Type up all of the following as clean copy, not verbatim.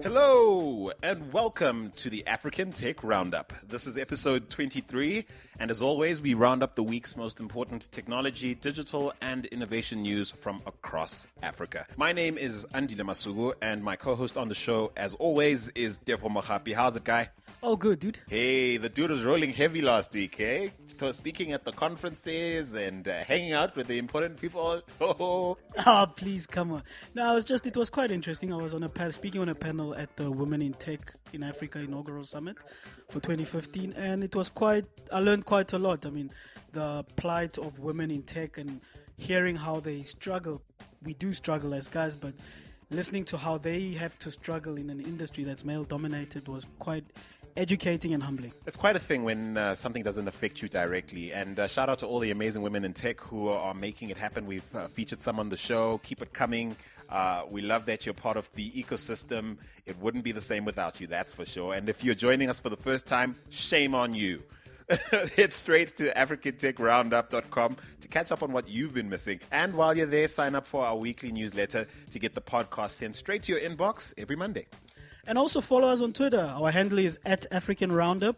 Hello, and welcome to the African Tech Roundup. This is episode 23, and as always, we round up the week's most important technology, digital, and innovation news from across Africa. My name is Andile Masugu, and my co-host on the show, as always, is Defo Mohapi. How's it, guy? Oh, good, dude. Hey, the dude was rolling heavy last week, eh? So speaking at the conferences and hanging out with the important people. Oh, Please, come on. No, it was quite interesting. I was speaking on a panel at the Women in Tech in Africa inaugural summit for 2015, and I learned quite a lot. I mean, the plight of women in tech and hearing how they struggle. We do struggle as guys, but listening to how they have to struggle in an industry that's male dominated was quite educating and humbling. It's quite a thing when something doesn't affect you directly. And shout out to all the amazing women in tech who are making it happen. We've featured some on the show. Keep it coming. We love that you're part of the ecosystem. It wouldn't be the same without you, that's for sure. And if you're joining us for the first time, shame on you. Head straight to africantechroundup.com to catch up on what you've been missing. And while you're there, sign up for our weekly newsletter to get the podcast sent straight to your inbox every Monday. And also follow us on Twitter. Our handle is @AfricanRoundup.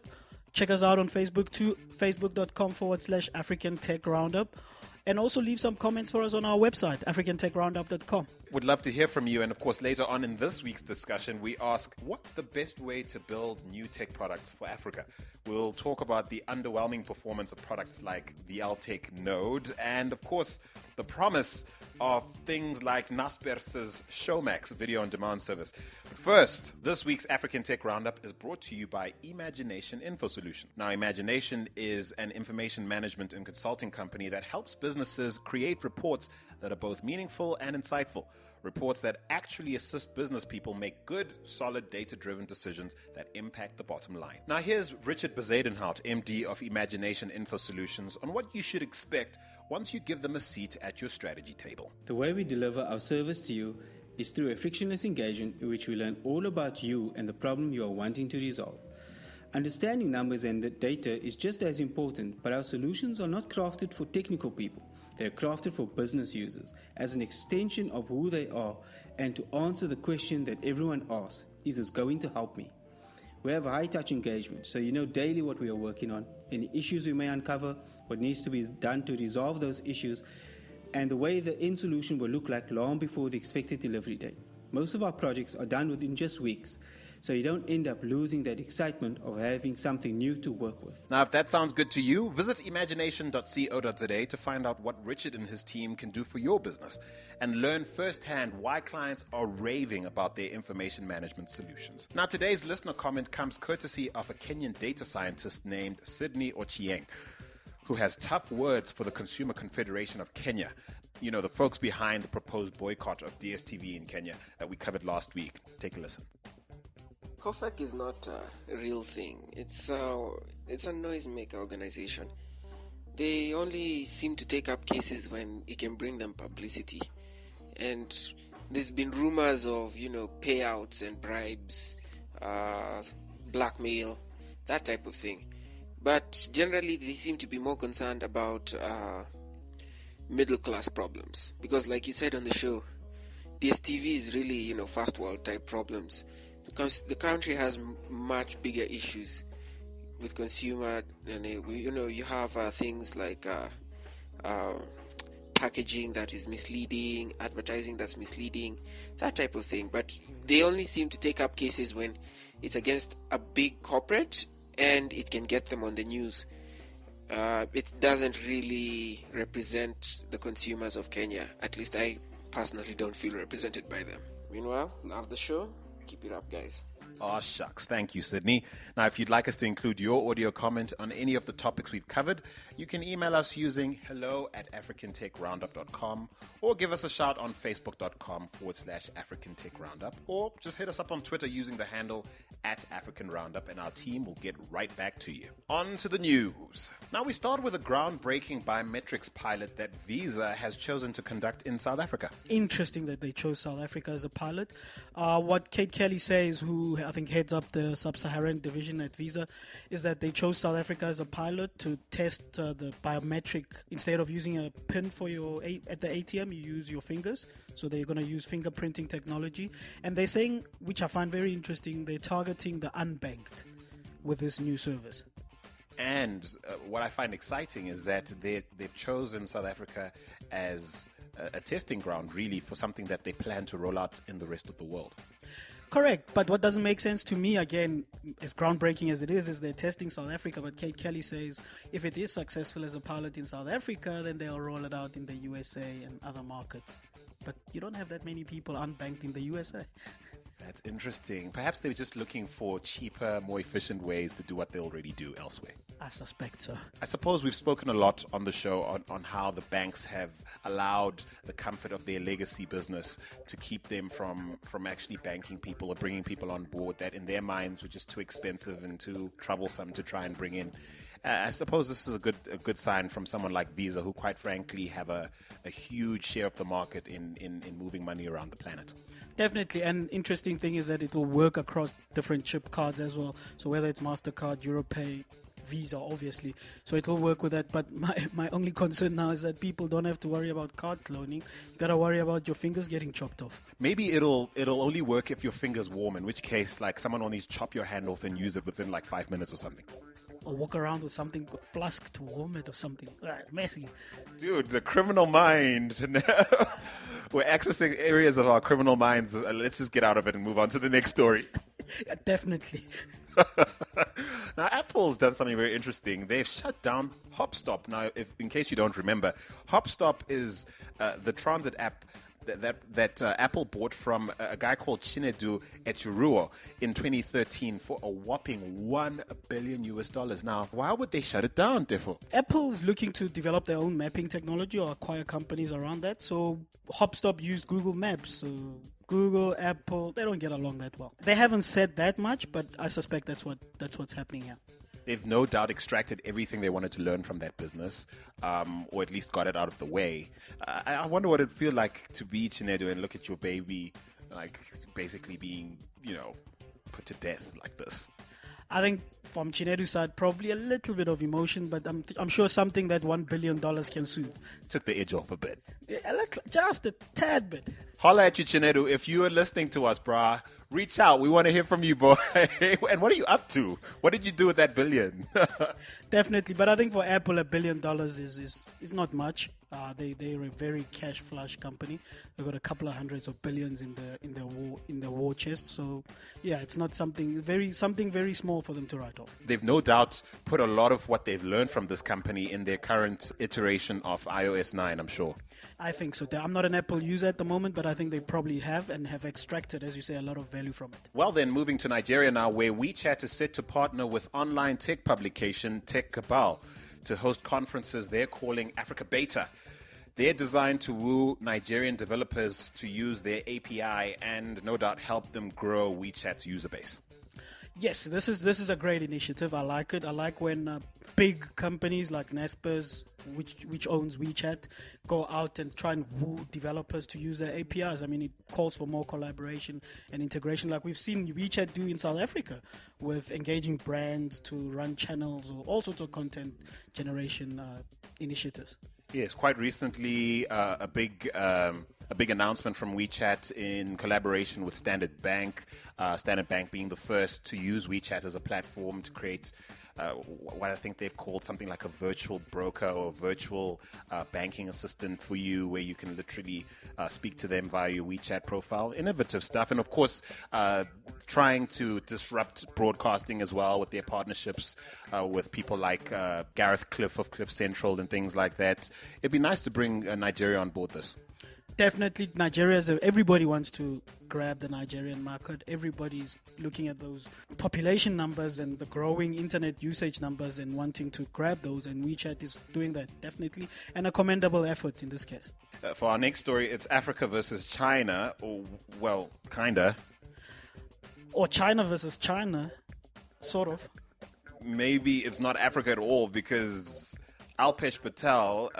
Check us out on Facebook too, facebook.com/African Tech Roundup. And also leave some comments for us on our website, africantechroundup.com. Would love to hear from you. And of course, later on in this week's discussion, we ask, what's the best way to build new tech products for Africa? We'll talk about the underwhelming performance of products like the Altech Node and, of course, the promise of things like Naspers' Showmax video on demand service. But first, this week's African Tech Roundup is brought to you by Imagination Info Solution. Now, Imagination is an information management and consulting company that helps businesses create reports that are both meaningful and insightful. Reports that actually assist business people make good, solid, data-driven decisions that impact the bottom line. Now, here's Richard Bezadenhout, MD of Imagination Info Solutions, on what you should expect once you give them a seat at your strategy table. The way we deliver our service to you is through a frictionless engagement in which we learn all about you and the problem you are wanting to resolve. Understanding numbers and the data is just as important, but our solutions are not crafted for technical people. They are crafted for business users as an extension of who they are and to answer the question that everyone asks, is this going to help me? We have a high-touch engagement, so you know daily what we are working on, any issues we may uncover, what needs to be done to resolve those issues, and the way the end solution will look like long before the expected delivery date. Most of our projects are done within just weeks, so you don't end up losing that excitement of having something new to work with. Now, if that sounds good to you, visit imagination.co.za to find out what Richard and his team can do for your business and learn firsthand why clients are raving about their information management solutions. Now, today's listener comment comes courtesy of a Kenyan data scientist named Sydney Ochieng, who has tough words for the Consumer Confederation of Kenya. You know, the folks behind the proposed boycott of DSTV in Kenya that we covered last week. Take a listen. COFAC is not a real thing. It's a noisemaker organization. They only seem to take up cases when it can bring them publicity. And there's been rumors of, payouts and bribes, blackmail, that type of thing. But generally, they seem to be more concerned about middle-class problems. Because like you said on the show, DSTV is really, first world type problems. Because the country has much bigger issues with consumer, and you have things like packaging that is misleading, advertising that's misleading, that type of thing. But they only seem to take up cases when it's against a big corporate and it can get them on the news. It doesn't really represent the consumers of Kenya. At least I personally don't feel represented by them. Meanwhile, love the show. Keep it up, guys. Oh, shucks. Thank you, Sydney. Now, if you'd like us to include your audio comment on any of the topics we've covered, you can email us using hello@africantechroundup.com or give us a shout on facebook.com/AfricanTechRoundup or just hit us up on Twitter using the handle at African Roundup, and our team will get right back to you. On to the news. Now we start with a groundbreaking biometrics pilot that Visa has chosen to conduct in South Africa. Interesting that they chose South Africa as a pilot. What Kate Kelly says, who I think heads up the Sub-Saharan division at Visa, is that they chose South Africa as a pilot to test the biometric. Instead of using a pin for at the ATM, you use your fingers. So they're going to use fingerprinting technology. And they're saying, which I find very interesting, they're targeting the unbanked with this new service. And what I find exciting is that they've chosen South Africa as a testing ground, really, for something that they plan to roll out in the rest of the world. Correct, but what doesn't make sense to me, again, as groundbreaking as it is they're testing South Africa, but Kate Kelly says if it is successful as a pilot in South Africa, then they'll roll it out in the USA and other markets. But you don't have that many people unbanked in the USA. That's interesting. Perhaps they're just looking for cheaper, more efficient ways to do what they already do elsewhere. I suspect so. I suppose we've spoken a lot on the show on how the banks have allowed the comfort of their legacy business to keep them from actually banking people or bringing people on board that in their minds were just too expensive and too troublesome to try and bring in. I suppose this is a good sign from someone like Visa, who quite frankly have a huge share of the market in moving money around the planet. Definitely, and interesting thing is that it will work across different chip cards as well. So whether it's MasterCard, Europay, Visa, obviously. So it will work with that. But my only concern now is that people don't have to worry about card cloning. You got to worry about your fingers getting chopped off. Maybe it'll only work if your finger's warm, in which case, like, someone will need to chop your hand off and use it within like 5 minutes or something. Or walk around with something, flask to warm it or something. Messy. Dude, the criminal mind. We're accessing areas of our criminal minds. Let's just get out of it and move on to the next story. Yeah, definitely. Now, Apple's done something very interesting. They've shut down Hopstop. Now, in case you don't remember, Hopstop is the transit app that Apple bought from a guy called Chinedu Echiruo in 2013 for a whopping $1 billion. Now, why would they shut it down, Defo? Apple's looking to develop their own mapping technology or acquire companies around that. So Hopstop used Google Maps. So Google, Apple, they don't get along that well. They haven't said that much, but I suspect that's what's happening here. They've no doubt extracted everything they wanted to learn from that business, or at least got it out of the way. I wonder what it'd feel like to be Chinedu and look at your baby, like, basically being, put to death like this. I think from Chinedu's side, probably a little bit of emotion, but I'm sure something that $1 billion can soothe. Took the edge off a bit. Yeah, just a tad bit. Holla at you, Chinedu. If you are listening to us, brah, reach out. We want to hear from you, boy. And what are you up to? What did you do with that billion? Definitely, but I think for Apple, $1 billion is not much. They're a very cash flush company. They've got a couple of hundreds of billions in their war chest. So yeah, it's not something very small for them to write off. They've no doubt put a lot of what they've learned from this company in their current iteration of iOS 9, I'm sure. I think so. I'm not an Apple user at the moment, but I think they probably have extracted, as you say, a lot of value from it. Well then, moving to Nigeria now, where WeChat is set to partner with online tech publication Tech Cabal to host conferences they're calling Africa Beta. They're designed to woo Nigerian developers to use their API and no doubt help them grow WeChat's user base. Yes, this is a great initiative. I like it. I like when big companies like Naspers, which owns WeChat, go out and try and woo developers to use their APIs. I mean, it calls for more collaboration and integration, like we've seen WeChat do in South Africa with engaging brands to run channels or all sorts of content generation initiatives. Yes, quite recently, a big announcement from WeChat in collaboration with Standard Bank. Standard Bank being the first to use WeChat as a platform to create what I think they've called something like a virtual broker or virtual banking assistant for you, where you can literally speak to them via your WeChat profile. Innovative stuff. And of course, trying to disrupt broadcasting as well with their partnerships with people like Gareth Cliff of Cliff Central and things like that. It'd be nice to bring Nigeria on board this. Definitely, everybody wants to grab the Nigerian market. Everybody's looking at those population numbers and the growing internet usage numbers and wanting to grab those, and WeChat is doing that, definitely, and a commendable effort in this case. For our next story, it's Africa versus China, or, well, kinda. Or China versus China, sort of. Maybe it's not Africa at all because Alpesh Patel,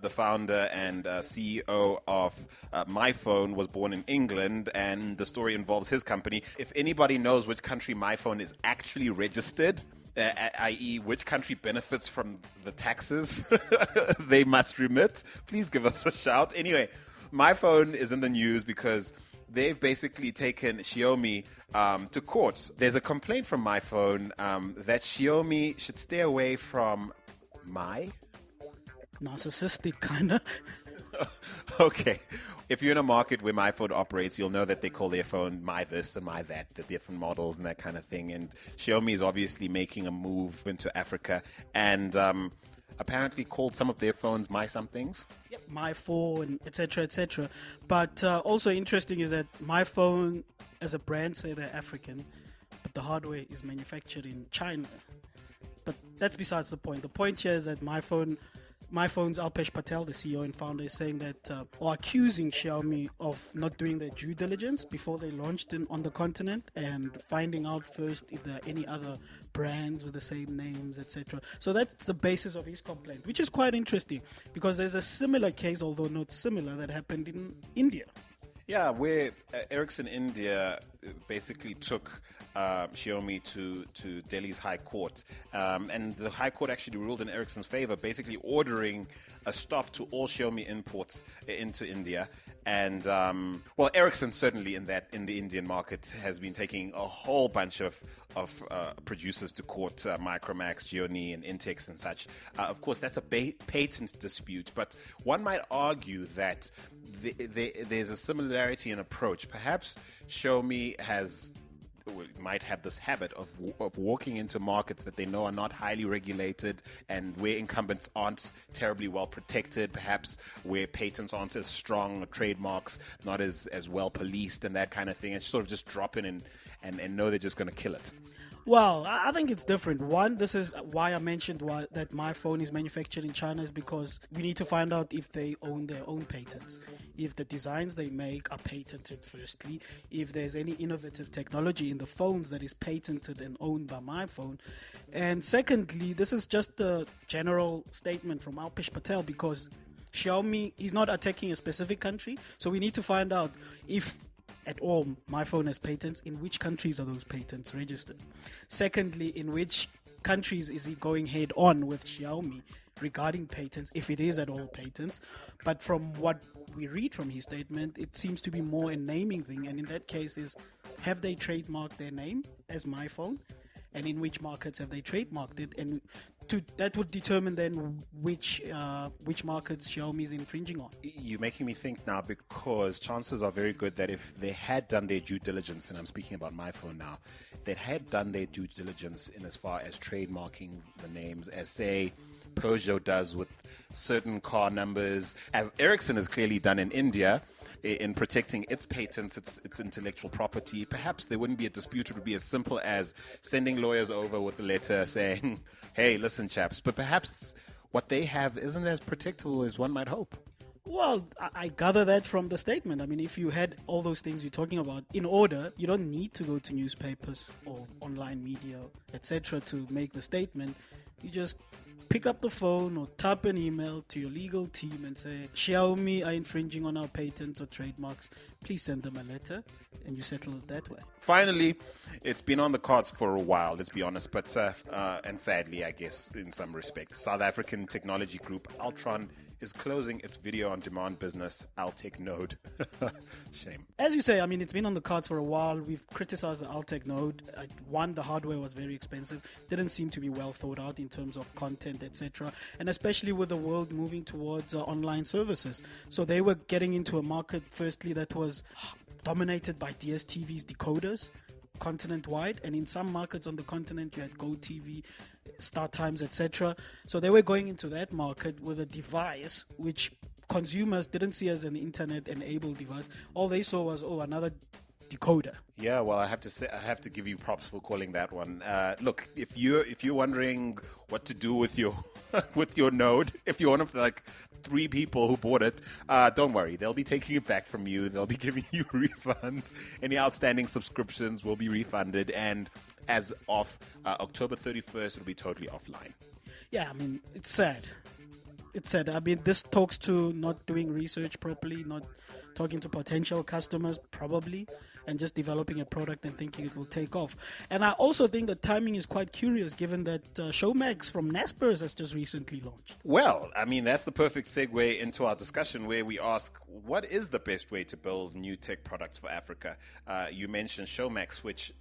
the founder and CEO of MyPhone, was born in England, and the story involves his company. If anybody knows which country MyPhone is actually registered, i.e. which country benefits from the taxes they must remit, please give us a shout. Anyway, MyPhone is in the news because they've basically taken Xiaomi to court. There's a complaint from MyPhone that Xiaomi should stay away from narcissistic kind of. Okay. If you're in a market where MyPhone operates, you'll know that they call their phone My This and My That, the different models and that kind of thing. And Xiaomi is obviously making a move into Africa and apparently called some of their phones My Somethings. Yep, My Phone, etc., etc. But also interesting is that My Phone, as a brand, say they're African, but the hardware is manufactured in China. But that's besides the point. The point here is that MyPhone's Alpesh Patel, the CEO and founder, is saying that, or accusing Xiaomi of not doing their due diligence before they launched on the continent and finding out first if there are any other brands with the same names, etc. So that's the basis of his complaint, which is quite interesting because there's a similar case, although not similar, that happened in India. Yeah, where Ericsson India basically took Xiaomi to Delhi's High Court. And the High Court actually ruled in Ericsson's favor, basically ordering a stop to all Xiaomi imports into India. And, well, Ericsson certainly in the Indian market has been taking a whole bunch of producers to court, Micromax, Gionee, and Intex and such. Of course, that's a patent dispute, but one might argue that there's a similarity in approach. Perhaps Xiaomi might have this habit of walking into markets that they know are not highly regulated and where incumbents aren't terribly well protected, perhaps where patents aren't as strong, or trademarks not as well policed and that kind of thing, and sort of just drop in and know they're just going to kill it. Well, I think it's different. One, this is why I mentioned that my phone is manufactured in China, is because we need to find out if they own their own patents. If the designs they make are patented, firstly. If there's any innovative technology in the phones that is patented and owned by my phone. And secondly, this is just a general statement from Alpesh Patel because Xiaomi is not attacking a specific country. So we need to find out if at all my phone has patents, in which countries are those patents registered? Secondly, in which countries is he going head on with Xiaomi regarding patents, if it is at all patents? But from what we read from his statement, it seems to be more a naming thing, and in that case is, have they trademarked their name as my phone? And in which markets have they trademarked it? And that would determine then which markets Xiaomi is infringing on. You're making me think now, because chances are very good that if they had done their due diligence, and I'm speaking about my phone now, if they had done their due diligence in as far as trademarking the names, as say Peugeot does with certain car numbers, as Ericsson has clearly done in India, in protecting its patents, its intellectual property, perhaps there wouldn't be a dispute. It would be as simple as sending lawyers over with a letter saying, hey, listen, chaps, but perhaps what they have isn't as protectable as one might hope. Well, I gather that from the statement. I mean, if you had all those things you're talking about in order, you don't need to go to newspapers or online media, etc. to make the statement. You just pick up the phone or type an email to your legal team and say, Xiaomi are infringing on our patents or trademarks. Please send them a letter, and you settle it that way. Finally, it's been on the cards for a while, let's be honest, but and sadly, I guess, in some respects, South African technology group Altron is closing its video-on-demand business, Altech Node. Shame. As you say, I mean, it's been on the cards for a while. We've criticized the Altech Node. One, the hardware was very expensive. Didn't seem to be well thought out in terms of content, etc. And especially with the world moving towards online services. So they were getting into a market, firstly, that was dominated by DSTV's decoders continent-wide. And in some markets on the continent, you had GoTV, Star Times, etc. So they were going into that market with a device which consumers didn't see as an internet-enabled device. All they saw was, another decoder. Yeah, well, I have to give you props for calling that one. Look, if you're wondering what to do with your with your Node, if you're one of like 3 people who bought it, don't worry, they'll be taking it back from you. They'll be giving you refunds. Any outstanding subscriptions will be refunded, and as of October 31st, it'll be totally offline. Yeah, I mean, it's sad. It's sad. I mean, this talks to not doing research properly, not talking to potential customers probably, and just developing a product and thinking it will take off. And I also think the timing is quite curious given that Showmax from Naspers has just recently launched. Well, I mean, that's the perfect segue into our discussion where we ask, what is the best way to build new tech products for Africa? You mentioned Showmax, which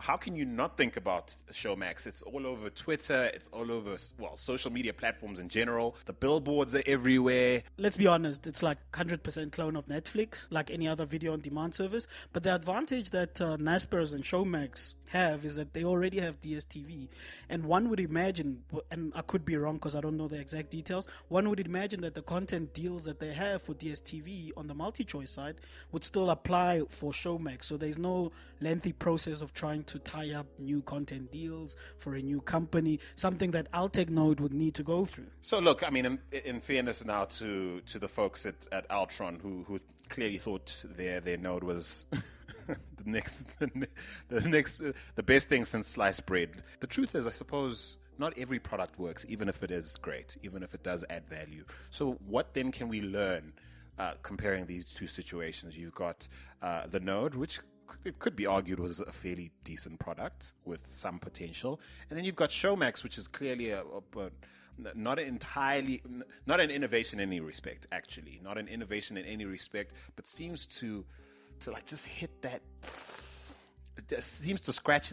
how can you not think about Showmax? It's all over Twitter. It's all over, well, social media platforms in general. The billboards are everywhere. Let's be honest, it's like 100% clone of Netflix, like any other video on demand service. But the advantage that Naspers and Showmax have is that they already have DSTV. And one would imagine, and I could be wrong because I don't know the exact details, one would imagine that the content deals that they have for DSTV on the multi-choice side would still apply for Showmax. So there's no lengthy process of trying to tie up new content deals for a new company, something that Altech Node would need to go through. So look, I mean, in fairness now to the folks at Altron who clearly thought their node was the best thing since sliced bread. The truth is, I suppose, not every product works, even if it is great, even if it does add value. So what then can we learn comparing these two situations? You've got the Node, which it could be argued was a fairly decent product with some potential, and then you've got Showmax, which is clearly not an innovation in any respect, actually, not an innovation in any respect, but seems to like just hit that. It just seems to scratch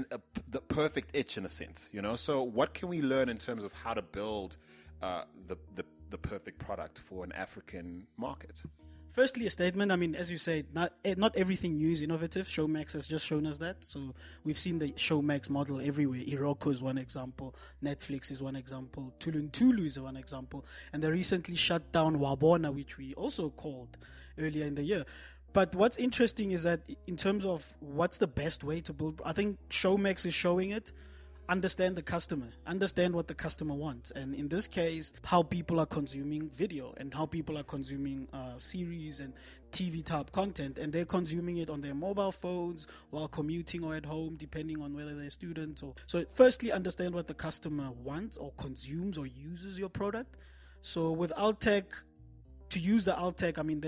the perfect itch in a sense, you know. So, what can we learn in terms of how to build the perfect product for an African market? Firstly, a statement. I mean, as you say, not everything new is innovative. Showmax has just shown us that. So we've seen the Showmax model everywhere. Iroko is one example. Netflix is one example. Tulu is one example. And they recently shut down Wabona, which we also called earlier in the year. But what's interesting is that in terms of what's the best way to build, I think Showmax is showing it. Understand the customer, understand what the customer wants, and in this case, how people are consuming video and how people are consuming series and TV type content, and they're consuming it on their mobile phones while commuting or at home, depending on whether they're students or. So, firstly, understand what the customer wants or consumes or uses your product. So, with Altech, to use the Altech, I mean,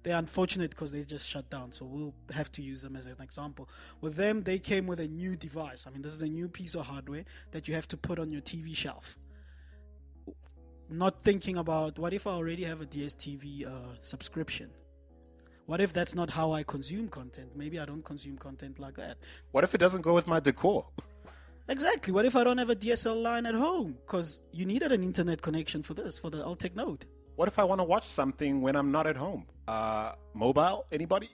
they're unfortunate because they just shut down, so we'll have to use them as an example. With them, they came with a new device. I mean, this is a new piece of hardware that you have to put on your TV shelf. Not thinking about, what if I already have a DSTV subscription? What if that's not how I consume content? Maybe I don't consume content like that. What if it doesn't go with my decor? Exactly. What if I don't have a DSL line at home? Because you needed an internet connection for the Altech Node. What if I want to watch something when I'm not at home? Mobile? Anybody?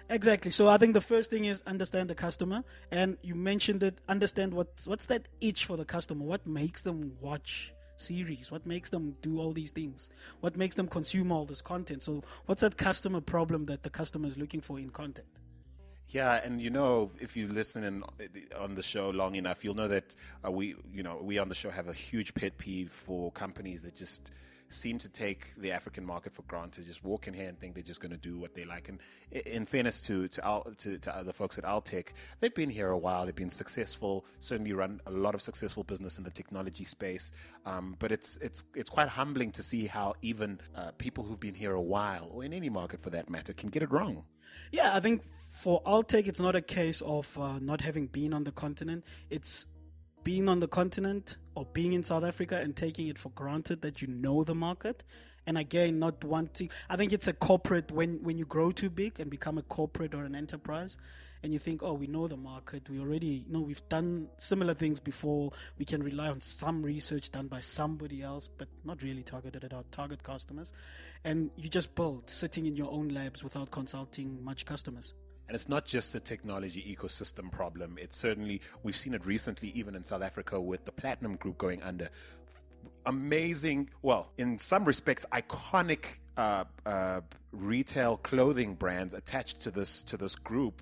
Exactly. So I think the first thing is understand the customer. And you mentioned it, understand what's that itch for the customer. What makes them watch series? What makes them do all these things? What makes them consume all this content? So what's that customer problem that the customer is looking for in content? Yeah, and you know, if you listen on the show long enough, you'll know that we on the show have a huge pet peeve for companies that just seem to take the African market for granted, just walk in here and think they're just going to do what they like. And in fairness to other folks at Altech, they've been here a while. They've been successful, certainly run a lot of successful business in the technology space. But it's quite humbling to see how even people who've been here a while, or in any market for that matter, can get it wrong. Yeah, I think for Altech, it's not a case of not having been on the continent. It's being on the continent or being in South Africa and taking it for granted that you know the market. And again, not wanting, I think it's a corporate, when you grow too big and become a corporate or an enterprise and you think, oh, we know the market, we already know, we've done similar things before, we can rely on some research done by somebody else, but not really targeted at our target customers. And you just build, sitting in your own labs without consulting much customers. And it's not just a technology ecosystem problem. It's certainly, we've seen it recently, even in South Africa, with the Platinum Group going under. Amazing, well, in some respects, iconic retail clothing brands attached to this group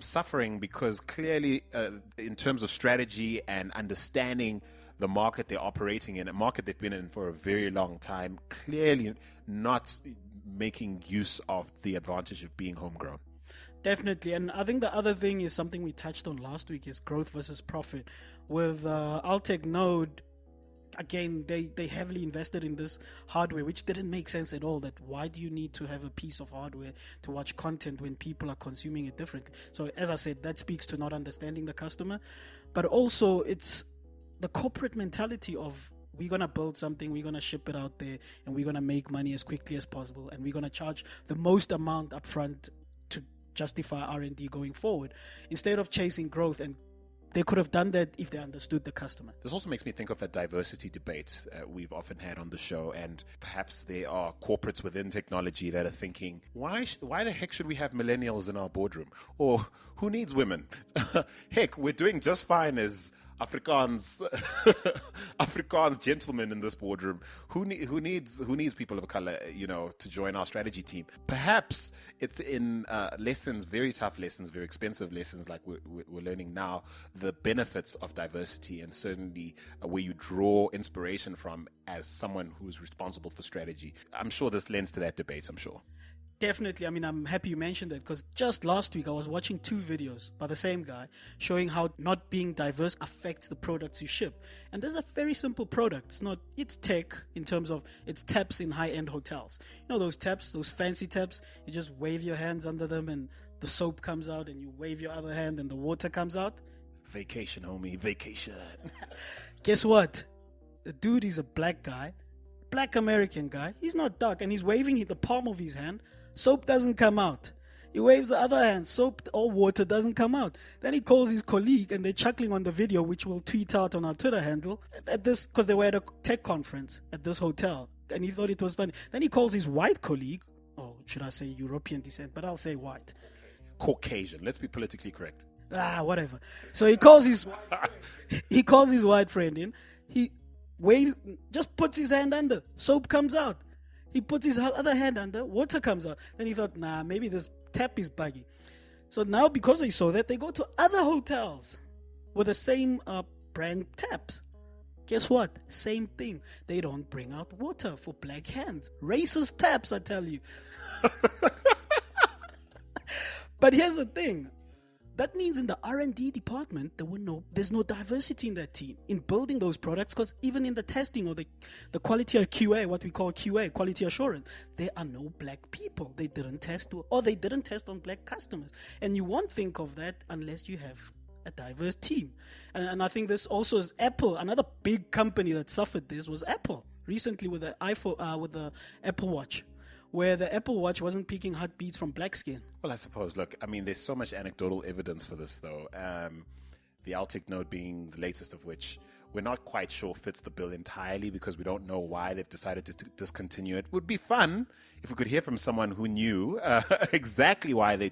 suffering because clearly, in terms of strategy and understanding the market they're operating in, a market they've been in for a very long time, clearly not making use of the advantage of being homegrown. Definitely. And I think the other thing is something we touched on last week is growth versus profit. With Altech Node, again, they heavily invested in this hardware, which didn't make sense at all. That why do you need to have a piece of hardware to watch content when people are consuming it differently? So as I said, that speaks to not understanding the customer, but also it's the corporate mentality of we're going to build something, we're going to ship it out there, and we're going to make money as quickly as possible, and we're going to charge the most amount up front to justify R&D going forward, instead of chasing growth. And they could have done that if they understood the customer. This also makes me think of a diversity debate we've often had on the show, and perhaps there are corporates within technology that are thinking, why the heck should we have millennials in our boardroom? Or who needs women? Heck, we're doing just fine as Afrikaans gentlemen in this boardroom. Who needs people of color, to join our strategy team? Perhaps it's in lessons, very tough lessons, very expensive lessons like we're learning now, the benefits of diversity, and certainly where you draw inspiration from as someone who's responsible for strategy. I'm sure this lends to that debate, I'm sure. Definitely. I mean, I'm happy you mentioned that, because just last week I was watching 2 videos by the same guy showing how not being diverse affects the products you ship. And there's a very simple product. It's tech in terms of it's taps in high-end hotels. You know those taps, those fancy taps, you just wave your hands under them and the soap comes out, and you wave your other hand and the water comes out. Vacation, homie, vacation. Guess what? The dude is a black guy, black American guy. He's not dark, and he's waving the palm of his hand. Soap doesn't come out. He waves the other hand. Soap or water doesn't come out. Then he calls his colleague, and they're chuckling on the video, which we'll tweet out on our Twitter handle, at this, because they were at a tech conference at this hotel, and he thought it was funny. Then he calls his white colleague, or should I say European descent, but I'll say white. Caucasian. Let's be politically correct. Whatever. So he calls his white friend in. He waves, just puts his hand under. Soap comes out. He puts his other hand under, water comes out. Then he thought, maybe this tap is buggy. So now, because they saw that, they go to other hotels with the same brand taps. Guess what? Same thing. They don't bring out water for black hands. Racist taps, I tell you. But here's the thing. That means in the R&D department, there's no diversity in that team in building those products, because even in the testing or the quality of QA, what we call QA, quality assurance, there are no black people. They didn't test on black customers. And you won't think of that unless you have a diverse team. And I think this also is Apple. Another big company that suffered this was Apple recently with the iPhone, with the Apple Watch, where the Apple Watch wasn't picking heartbeats from black skin. Well, I suppose, look, I mean, there's so much anecdotal evidence for this, though. The Altech Node being the latest of which we're not quite sure fits the bill entirely, because we don't know why they've decided to discontinue it. Would be fun if we could hear from someone who knew exactly why they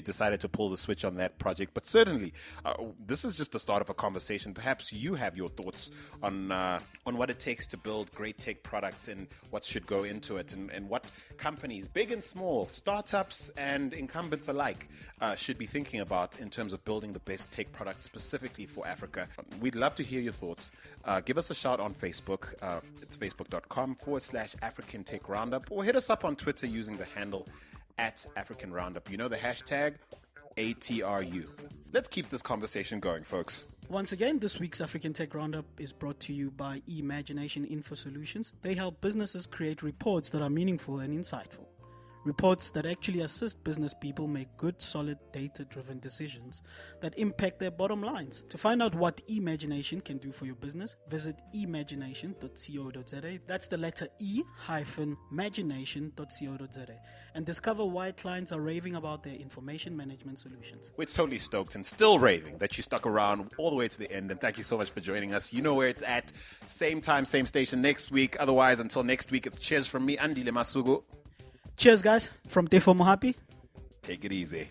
decided to pull the switch on that project. But certainly, this is just the start of a conversation. Perhaps you have your thoughts on what it takes to build great tech products and what should go into it, and what companies, big and small, startups and incumbents alike, should be thinking about in terms of building the best tech products specifically for Africa. We'd love to hear your thoughts. Give us a shout on Facebook. It's facebook.com/African Tech Roundup, or hit us up on Twitter using the handle @African Roundup. You know the hashtag ATRU. Let's keep this conversation going, folks. Once again, this week's African Tech Roundup is brought to you by Imagination Info Solutions. They help businesses create reports that are meaningful and insightful. Reports that actually assist business people make good, solid, data-driven decisions that impact their bottom lines. To find out what Imagination can do for your business, visit imagination.co.za. That's the letter E-magination.co.za. And discover why clients are raving about their information management solutions. We're totally stoked and still raving that you stuck around all the way to the end. And thank you so much for joining us. You know where it's at. Same time, same station next week. Otherwise, until next week, it's cheers from me, Andile Masugu. Cheers, guys. From Tefo Mohapi. Take it easy.